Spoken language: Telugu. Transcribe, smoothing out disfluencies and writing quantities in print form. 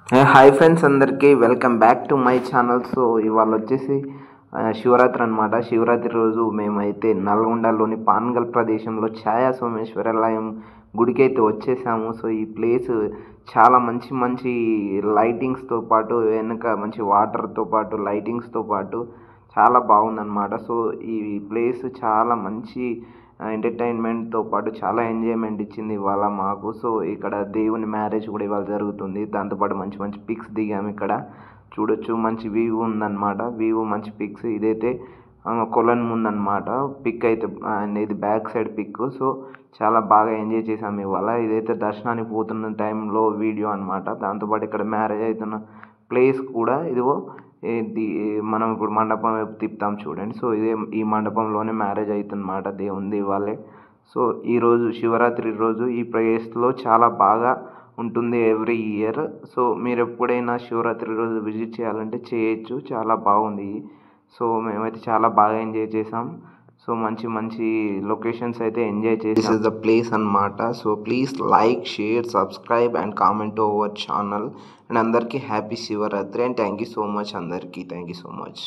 హాయ్ ఫ్రెండ్స్, అందరికీ welcome back to my channel. So ఇవాళ వచ్చేసి శివరాత్రి అనమాట. శివరాత్రి రోజు మేమైతే నల్గొండలోని పాన్గల్ ప్రదేశంలో ఛాయా సోమేశ్వరాలయం గుడికి అయితే వచ్చేసాము. సో ఈ ప్లేస్ చాలా మంచి మంచి లైటింగ్స్తో పాటు వెనుక మంచి వాటర్తో పాటు లైటింగ్స్తో పాటు చాలా బాగుందన్నమాట. సో ఈ ప్లేస్ చాలా మంచి ఎంటర్టైన్మెంట్తో పాటు చాలా ఎంజాయ్మెంట్ ఇచ్చింది ఇవాళ మాకు. సో ఇక్కడ దేవుని మ్యారేజ్ కూడా ఇవాళ జరుగుతుంది. దాంతోపాటు మంచి మంచి పిక్స్ దిగాము. ఇక్కడ చూడొచ్చు, మంచి వ్యూ ఉందన్నమాట. వ్యూ మంచి పిక్స్. ఇదైతే కొలన్ ముందన్నమాట పిక్ అయితే, ఇది బ్యాక్ సైడ్ పిక్. సో చాలా బాగా ఎంజాయ్ చేసాము ఇవాళ. ఇదైతే దర్శనానికి పోతున్న టైంలో వీడియో అనమాట. దాంతోపాటు ఇక్కడ మ్యారేజ్ అవుతున్న ప్లేస్ కూడా ఇదిగో ఇది మనం ఇప్పుడు మండపం వైపు తిప్పుతాం చూడండి. సో ఇదే ఈ మండపంలోనే మ్యారేజ్ అవుతుందన్నమాట దేవుంది వాళ్ళే. సో ఈరోజు శివరాత్రి రోజు ఈ ప్లేస్లో చాలా బాగా ఉంటుంది ఎవ్రీ ఇయర్. సో మీరు ఎప్పుడైనా శివరాత్రి రోజు విజిట్ చేయాలంటే చేయొచ్చు, చాలా బాగుంది. సో మేమైతే చాలా బాగా ఎంజాయ్ చేసాం. సో మంచి మంచి లొకేషన్స్ అయితే ఎంజాయ్ చేసాం. దిస్ ఇస్ ద ప్లేస్ అన్నమాట. So please like, share, subscribe and comment over channel. And అందరికీ happy Shivaratri and thank you so much. అందరికీ థ్యాంక్ యూ సో మచ్.